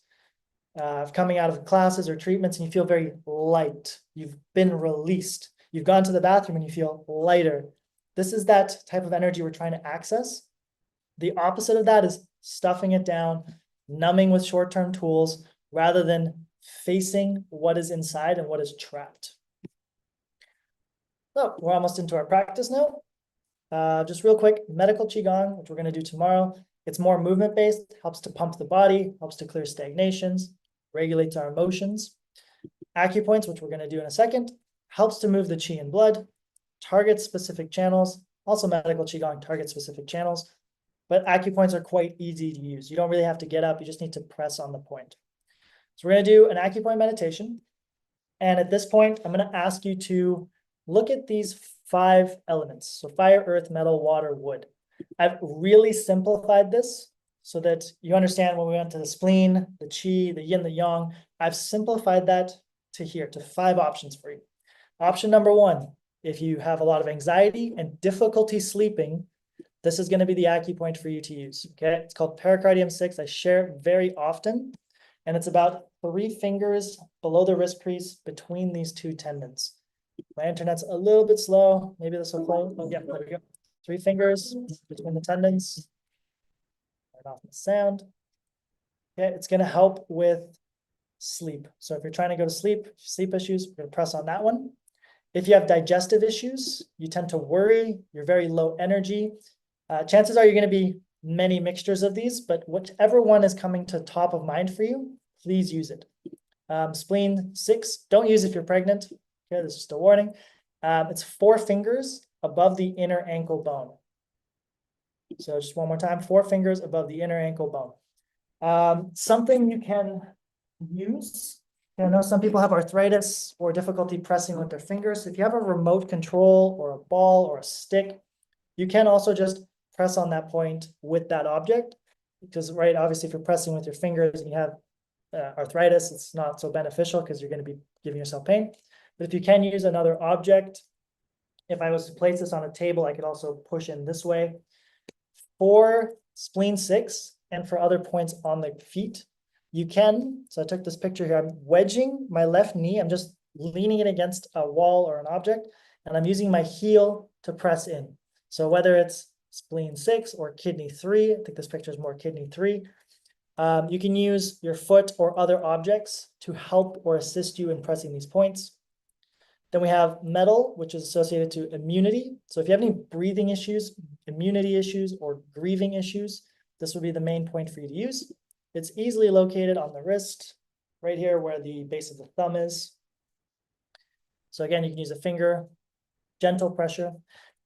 of coming out of classes or treatments and you feel very light. You've been released. You've gone to the bathroom and you feel lighter. This is that type of energy we're trying to access. The opposite of that is stuffing it down, numbing with short-term tools, rather than facing what is inside and what is trapped. So we're almost into our practice now. Just real quick, medical Qigong, which we're going to do tomorrow. It's more movement-based, helps to pump the body, helps to clear stagnations, regulates our emotions. Acupoints, which we're going to do in a second, helps to move the Qi in blood, targets specific channels. Also medical Qigong targets specific channels, but acupoints are quite easy to use. You don't really have to get up. You just need to press on the point. So we're going to do an acupoint meditation. And at this point, I'm going to ask you to look at these 5 elements. So fire, earth, metal, water, wood. I've really simplified this so that you understand when we went to the spleen, the Qi, the yin, the yang. I've simplified that to here, to 5 options for you. Option number 1, if you have a lot of anxiety and difficulty sleeping, this is going to be the acupoint for you to use. Okay, it's called pericardium 6. I share it very often, and it's about 3 fingers below the wrist crease between these 2 tendons. My internet's a little bit slow. Maybe this will play. Oh, yeah, there we go. 3 fingers between the tendons. Turn off the sound. Okay, it's going to help with sleep. So if you're trying to go to sleep, sleep issues, we're going to press on that one. If you have digestive issues, you tend to worry, you're very low energy. Chances are you're going to be many mixtures of these, but whichever one is coming to top of mind for you, please use it. Spleen 6, don't use if you're pregnant. Okay, this is just a warning. It's 4 fingers above the inner ankle bone. So just one more time, 4 fingers above the inner ankle bone. Something you can use. I know some people have arthritis or difficulty pressing with their fingers. If you have a remote control or a ball or a stick, you can also just press on that point with that object. Because, right, obviously, if you're pressing with your fingers and you have arthritis, it's not so beneficial because you're going to be giving yourself pain. But if you can use another object, if I was to place this on a table, I could also push in this way. For spleen 6 and for other points on the feet, you can, so I took this picture here, I'm wedging my left knee, I'm just leaning it against a wall or an object, and I'm using my heel to press in. So whether it's spleen 6 or kidney 3, I think this picture is more kidney 3, you can use your foot or other objects to help or assist you in pressing these points. Then we have metal, which is associated to immunity. So if you have any breathing issues, immunity issues, or grieving issues, this would be the main point for you to use. It's easily located on the wrist, right here where the base of the thumb is. So again, you can use a finger, gentle pressure.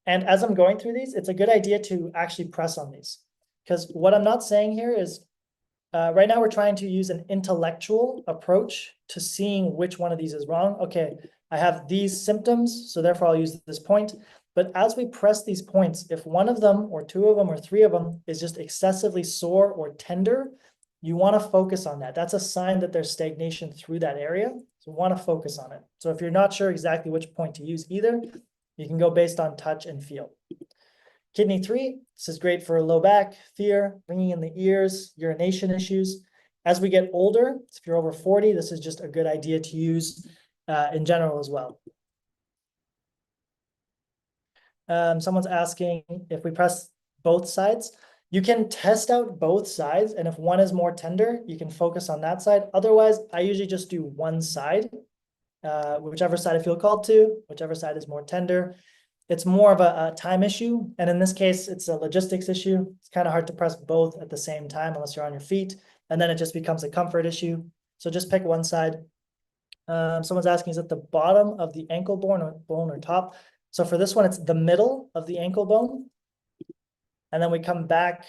And as I'm going through these, it's a good idea to actually press on these. Because what I'm not saying here is, right now we're trying to use an intellectual approach to seeing which one of these is wrong. Okay, I have these symptoms, so therefore I'll use this point. But as we press these points, if one of them or 2 of them or 3 of them is just excessively sore or tender, you want to focus on that. That's a sign that there's stagnation through that area. So you want to focus on it. So if you're not sure exactly which point to use either, you can go based on touch and feel. Kidney 3, this is great for low back, fear, ringing in the ears, urination issues. As we get older, if you're over 40, this is just a good idea to use in general as well. Someone's asking if we press both sides. You can test out both sides, and if one is more tender, you can focus on that side. Otherwise, I usually just do one side, whichever side I feel called to, whichever side is more tender. It's more of a time issue, and in this case, it's a logistics issue. It's kind of hard to press both at the same time unless you're on your feet, and then it just becomes a comfort issue. So just pick one side. Someone's asking, is it the bottom of the ankle bone or top? So for this one, it's the middle of the ankle bone. And then we come back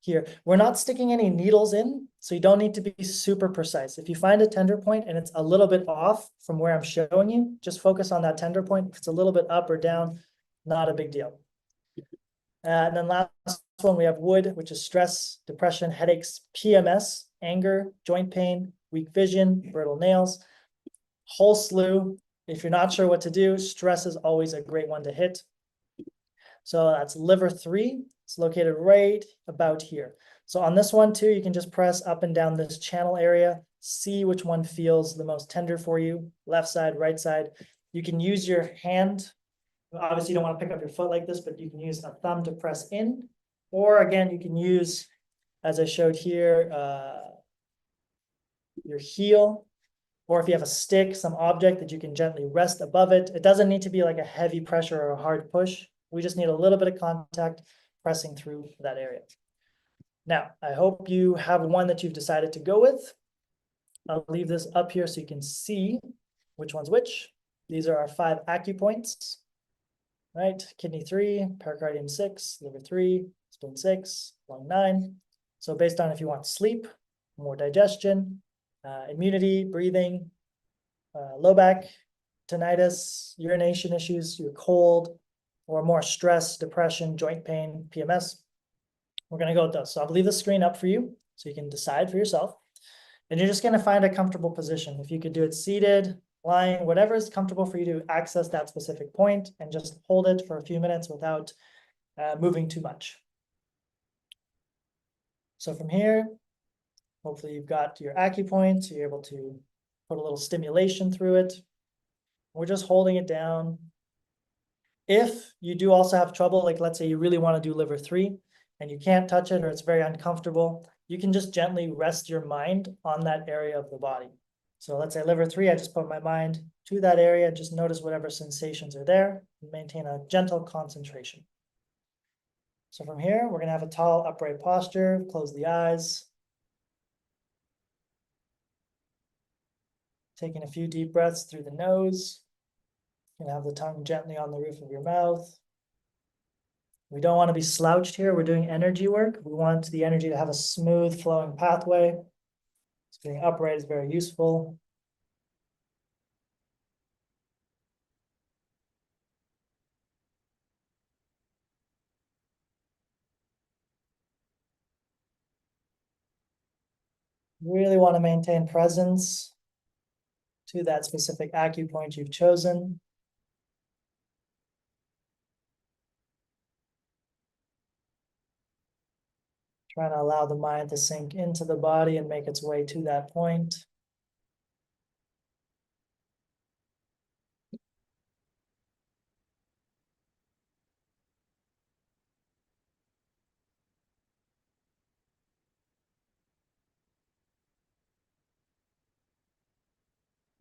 here. We're not sticking any needles in, so you don't need to be super precise. If you find a tender point and it's a little bit off from where I'm showing you, just focus on that tender point. If it's a little bit up or down, not a big deal. And then last one, we have wood, which is stress, depression, headaches, PMS, anger, joint pain, weak vision, brittle nails, whole slew. If you're not sure what to do, stress is always a great one to hit. So that's liver 3. It's located right about here. So on this one too, you can just press up and down this channel area, see which one feels the most tender for you, left side, right side. You can use your hand. Obviously, you don't want to pick up your foot like this, but you can use a thumb to press in. Or again, you can use, as I showed here, your heel or if you have a stick, some object that you can gently rest above it. It doesn't need to be like a heavy pressure or a hard push. We just need a little bit of contact pressing through that area. Now, I hope you have one that you've decided to go with. I'll leave this up here so you can see which one's which. These are our 5 acupoints, right? Kidney 3, pericardium 6, liver 3, spleen 6, lung 9. So based on if you want sleep, more digestion, immunity, breathing, low back, tinnitus, urination issues, you're cold, or more stress, depression, joint pain, PMS, we're going to go with those. So I'll leave the screen up for you so you can decide for yourself. And you're just going to find a comfortable position. If you could do it seated, lying, whatever is comfortable for you to access that specific point, and just hold it for a few minutes without moving too much. So from here, hopefully you've got your acupoint, so you're able to put a little stimulation through it. We're just holding it down. If you do also have trouble, like let's say you really want to do liver 3 and you can't touch it or it's very uncomfortable, you can just gently rest your mind on that area of the body. So let's say liver 3, I just put my mind to that area, just notice whatever sensations are there, and maintain a gentle concentration. So from here, we're going to have a tall upright posture, close the eyes. Taking a few deep breaths through the nose. You can have the tongue gently on the roof of your mouth. We don't want to be slouched here. We're doing energy work. We want the energy to have a smooth flowing pathway. So being upright is very useful. You really want to maintain presence to that specific acupoint you've chosen. Trying to allow the mind to sink into the body and make its way to that point.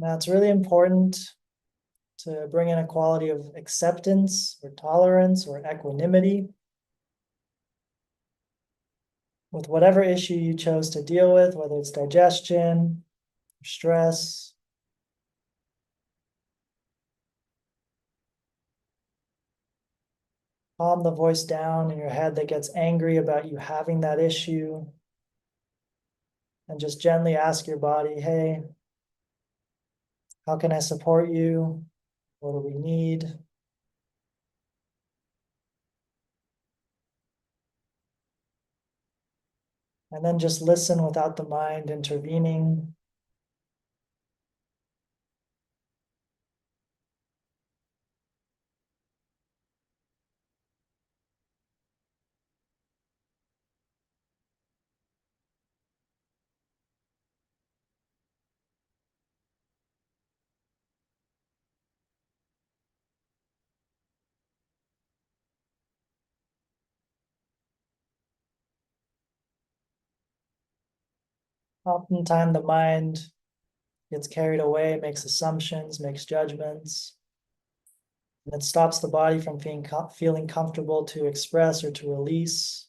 Now it's really important to bring in a quality of acceptance or tolerance or equanimity with whatever issue you chose to deal with, whether it's digestion, or stress. Calm the voice down in your head that gets angry about you having that issue. And just gently ask your body, hey, how can I support you? What do we need? And then just listen without the mind intervening. Oftentimes the mind gets carried away, makes assumptions, makes judgments. And it stops the body from feeling comfortable to express or to release.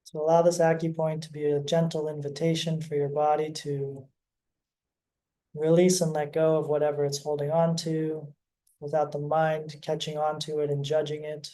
So allow this acupoint to be a gentle invitation for your body to release and let go of whatever it's holding on to without the mind catching on to it and judging it.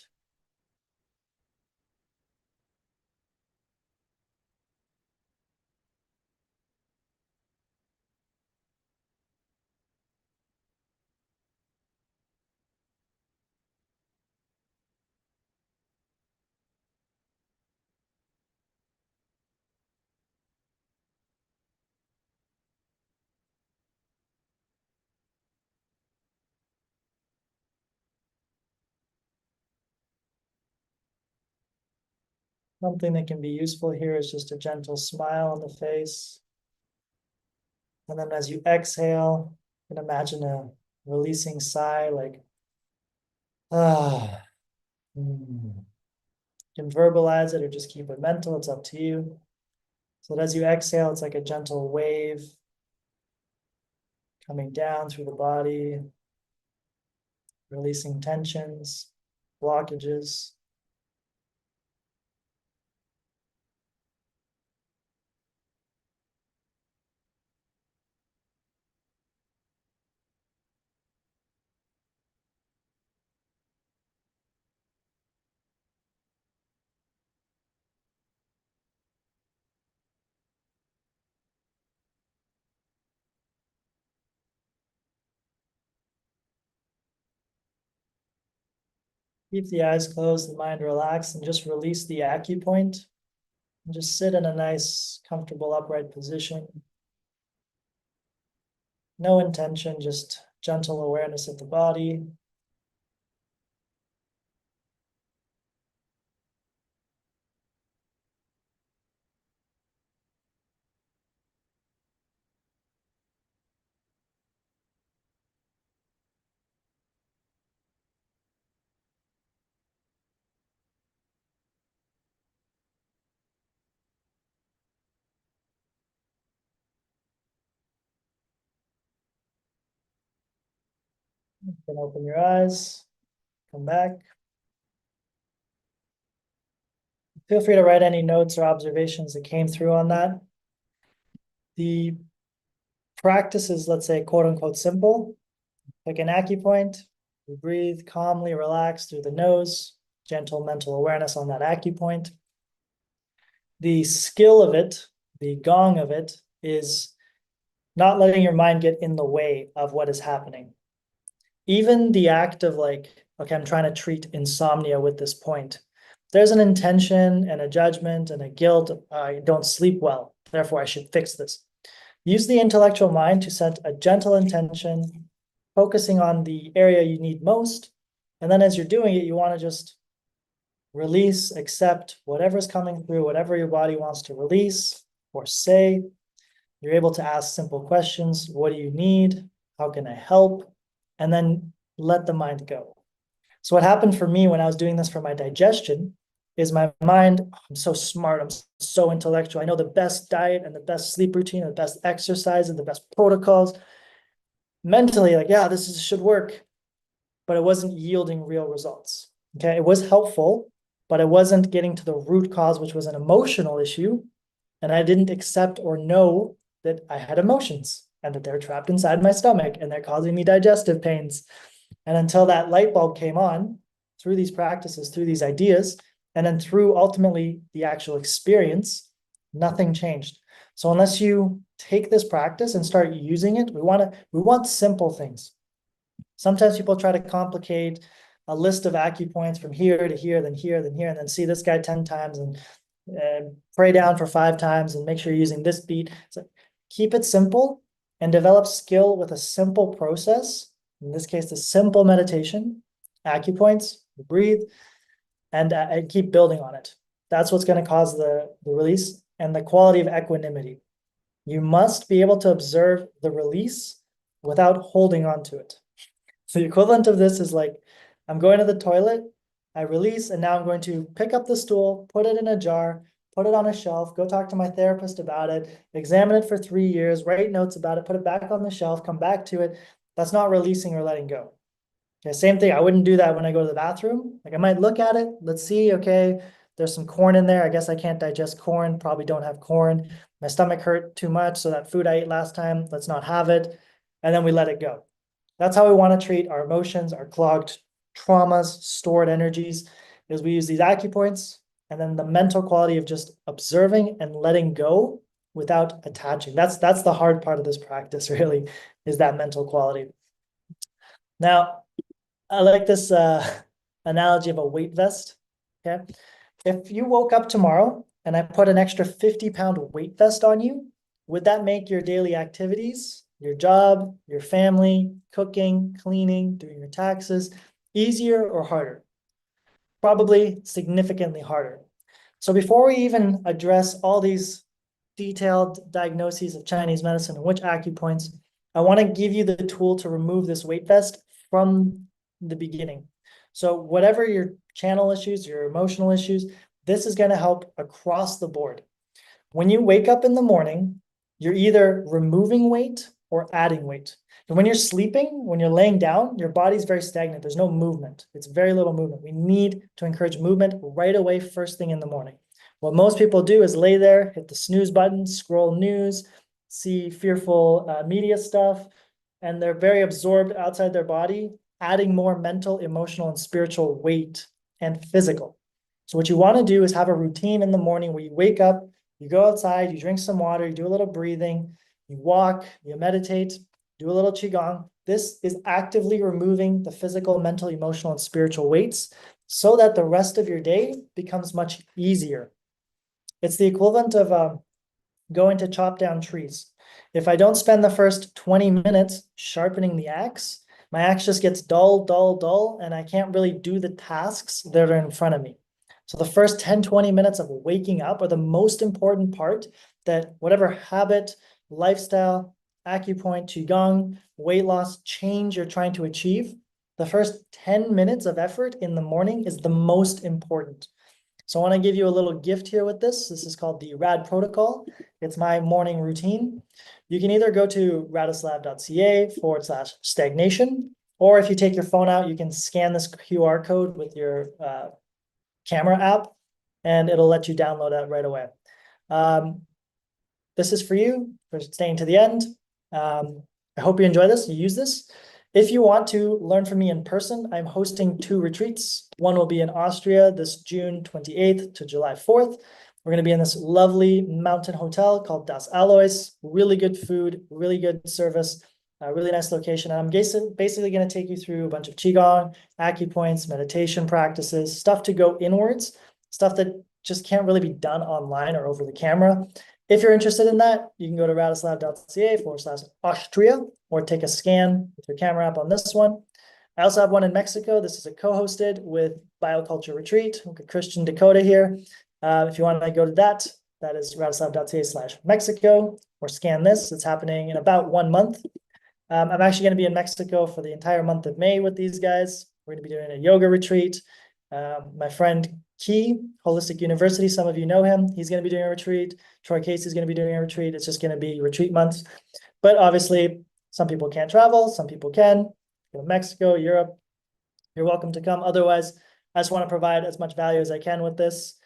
Something that can be useful here is just a gentle smile on the face. And then as you exhale, you can imagine a releasing sigh like, ah. You can verbalize it or just keep it mental. It's up to you. So that as you exhale, it's like a gentle wave coming down through the body, releasing tensions, blockages. Keep the eyes closed, the mind relaxed, and just release the Acupoint. And just sit in a nice, comfortable, upright position. No intention, just gentle awareness of the body. You can open your eyes, come back. Feel free to write any notes or observations that came through on that. The practice is, let's say, quote unquote, simple. Like an acupoint, you breathe calmly, relax through the nose, gentle mental awareness on that acupoint. The skill of it, the gong of it, is not letting your mind get in the way of what is happening. Even the act of like, okay, I'm trying to treat insomnia with this point. There's an intention and a judgment and a guilt. I don't sleep well, therefore I should fix this. Use the intellectual mind to set a gentle intention, focusing on the area you need most. And then as you're doing it, you want to just release, accept whatever's coming through, whatever your body wants to release or say. You're able to ask simple questions. What do you need? How can I help? And then let the mind go. So what happened for me when I was doing this for my digestion is my mind, I'm so smart, I'm so intellectual. I know the best diet and the best sleep routine and the best exercise and the best protocols. Mentally, like, yeah, should work, but it wasn't yielding real results. Okay, it was helpful, but it wasn't getting to the root cause, which was an emotional issue. And I didn't accept or know that I had emotions and that they're trapped inside my stomach and they're causing me digestive pains. And until that light bulb came on through these practices, through these ideas, and then through ultimately the actual experience, nothing changed. So unless you take this practice and start using it, we want simple things. Sometimes people try to complicate a list of acupoints from here to here, then here, then here, and then see this guy 10 times and pray down for 5 times and make sure you're using this beat. So keep it simple and develop skill with a simple process. In this case, the simple meditation, acupoints, breathe, and keep building on it. That's what's going to cause the release and the quality of equanimity. You must be able to observe the release without holding on to it. So the equivalent of this is like, I'm going to the toilet, I release, and now I'm going to pick up the stool, put it in a jar, put it on a shelf, go talk to my therapist about it, examine it for 3 years, write notes about it, put it back on the shelf, come back to it. That's not releasing or letting go. Okay, same thing. I wouldn't do that when I go to the bathroom. Like I might look at it, let's see, okay, there's some corn in there. I guess I can't digest corn, probably don't have corn. My stomach hurt too much, so that food I ate last time, let's not have it. And then we let it go. That's how we want to treat our emotions, our clogged traumas, stored energies, is we use these acupoints and then the mental quality of just observing and letting go without attaching. That's the hard part of this practice, really, is that mental quality. Now, I like this analogy of a weight vest. Okay. If you woke up tomorrow and I put an extra 50-pound weight vest on you, would that make your daily activities, your job, your family, cooking, cleaning, doing your taxes, easier or harder? Probably significantly harder. So before we even address all these detailed diagnoses of Chinese medicine and which acupoints, I want to give you the tool to remove this weight vest from the beginning. So whatever you're channel issues, your emotional issues. This is going to help across the board. When you wake up in the morning, you're either removing weight or adding weight. And when you're sleeping, when you're laying down, your body's very stagnant. There's no movement. It's very little movement. We need to encourage movement right away, first thing in the morning. What most people do is lay there, hit the snooze button, scroll news, see fearful media stuff, and they're very absorbed outside their body, adding more mental, emotional, and spiritual weight and physical. So what you want to do is have a routine in the morning where you wake up, you go outside, you drink some water, you do a little breathing, you walk, you meditate, do a little Qigong. This is actively removing the physical, mental, emotional, and spiritual weights so that the rest of your day becomes much easier. It's the equivalent of going to chop down trees. If I don't spend the first 20 minutes sharpening the axe, my axe just gets dull, dull, dull, and I can't really do the tasks that are in front of me. So the first 10, 20 minutes of waking up are the most important part that whatever habit, lifestyle, Acupoint, Qigong, weight loss, change you're trying to achieve, the first 10 minutes of effort in the morning is the most important. So I want to give you a little gift here with this. This is called the RAD protocol. It's my morning routine. You can either go to radoslav.ca/stagnation, or if you take your phone out, you can scan this QR code with your camera app, and it'll let you download that right away. This is for you for staying to the end. I hope you enjoy this, you use this. If you want to learn from me in person, I'm hosting 2 retreats. One will be in Austria this June 28th to July 4th. We're going to be in this lovely mountain hotel called Das Alois. Really good food, really good service, really nice location. And I'm basically going to take you through a bunch of Qigong, acupoints, meditation practices, stuff to go inwards, stuff that just can't really be done online or over the camera. If you're interested in that, you can go to radoslav.ca/Austria or take a scan with your camera app on this one. I also have one in Mexico. This is a co-hosted with Bioculture Retreat. We've got Christian Dakota here. If you want to go to that, that is radoslav.ca/Mexico or scan this. It's happening in about 1 month. I'm actually going to be in Mexico for the entire month of May with these guys. We're going to be doing a yoga retreat. My friend Qi, Holistic University, some of you know him. He's going to be doing a retreat. Troy Casey is going to be doing a retreat. It's just going to be retreat months. But obviously, some people can't travel. Some people can. Go to Mexico, Europe. You're welcome to come. Otherwise, I just want to provide as much value as I can with this.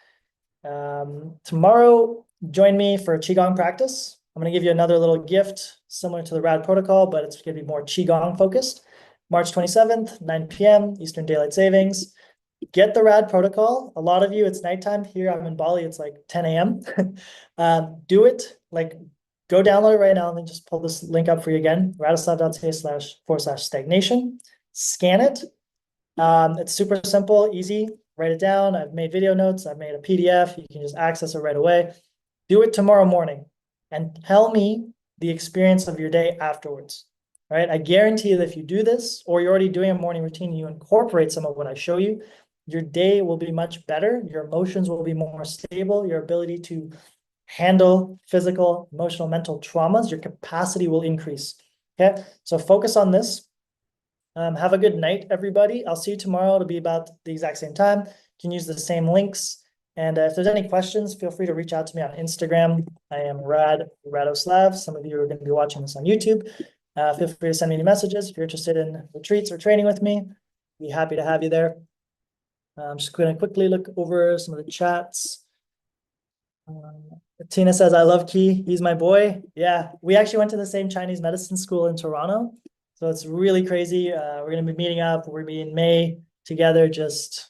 Tomorrow, join me for a Qigong practice. I'm going to give you another little gift similar to the RAD protocol, but it's going to be more Qigong focused. March 27th, 9 p.m. Eastern Daylight Savings. Get the RAD protocol. A lot of you, it's nighttime. Here I'm in Bali, it's like 10 a.m. Do it. Go download it right now. Let me just pull this link up for you again. radoslav.ca/stagnation. Scan it. It's super simple, easy. Write it down. I've made video notes. I've made a PDF. You can just access it right away. Do it tomorrow morning and tell me the experience of your day afterwards. Right? I guarantee that if you do this, or you're already doing a morning routine, you incorporate some of what I show you, your day will be much better. Your emotions will be more stable. Your ability to handle physical, emotional, mental traumas, your capacity will increase. Okay, so focus on this. Have a good night, everybody. I'll see you tomorrow. It'll be about the exact same time. You can use the same links. And if there's any questions, feel free to reach out to me on Instagram. I am Radoslav. Some of you are going to be watching this on YouTube. Feel free to send me any messages if you're interested in retreats or training with me. Be happy to have you there. I'm just going to quickly look over some of the chats. Tina says, I love Qi. He's my boy. Yeah, we actually went to the same Chinese medicine school in Toronto. So it's really crazy. We're going to be meeting up. We're going to be in May together, just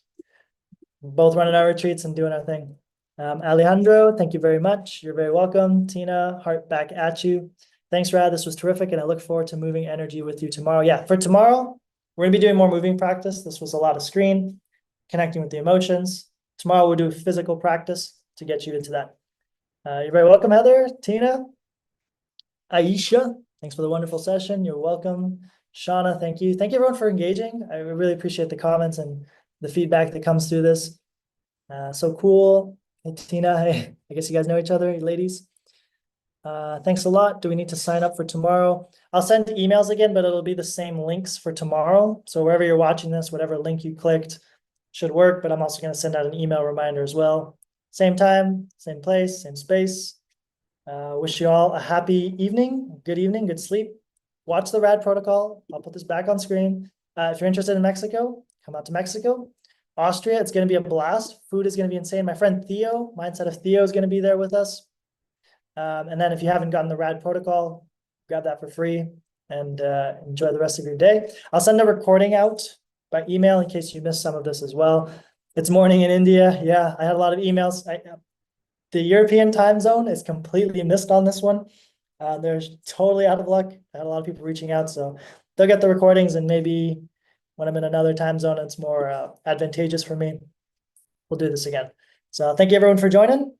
both running our retreats and doing our thing. Alejandro, thank you very much. You're very welcome. Tina, heart back at you. Thanks, Rad. This was terrific. And I look forward to moving energy with you tomorrow. Yeah, for tomorrow, we're going to be doing more moving practice. This was a lot of screen, connecting with the emotions. Tomorrow, we'll do physical practice to get you into that. You're very welcome, Heather, Tina, Aisha. Thanks for the wonderful session. You're welcome. Shauna, thank you. Thank you, everyone, for engaging. I really appreciate the comments and the feedback that comes through this. So cool. Hey, Tina, hey, I guess you guys know each other, ladies. Thanks a lot. Do we need to sign up for tomorrow? I'll send emails again, but it'll be the same links for tomorrow. So wherever you're watching this, whatever link you clicked, should work, but I'm also going to send out an email reminder as well. Same time, same place, same space. Wish you all a happy evening, good sleep. Watch the RAD protocol. I'll put this back on screen. If you're interested in Mexico, come out to Mexico. Austria, it's going to be a blast. Food is going to be insane. My friend Theo, Mindset of Theo, is going to be there with us. And then if you haven't gotten the RAD protocol, grab that for free and enjoy the rest of your day. I'll send a recording out by email in case you missed some of this as well. It's morning in India. Yeah, I had a lot of emails. The European time zone is completely missed on this one. They're totally out of luck. I had a lot of people reaching out, so they'll get the recordings, and maybe when I'm in another time zone, it's more advantageous for me. We'll do this again. So thank you everyone for joining.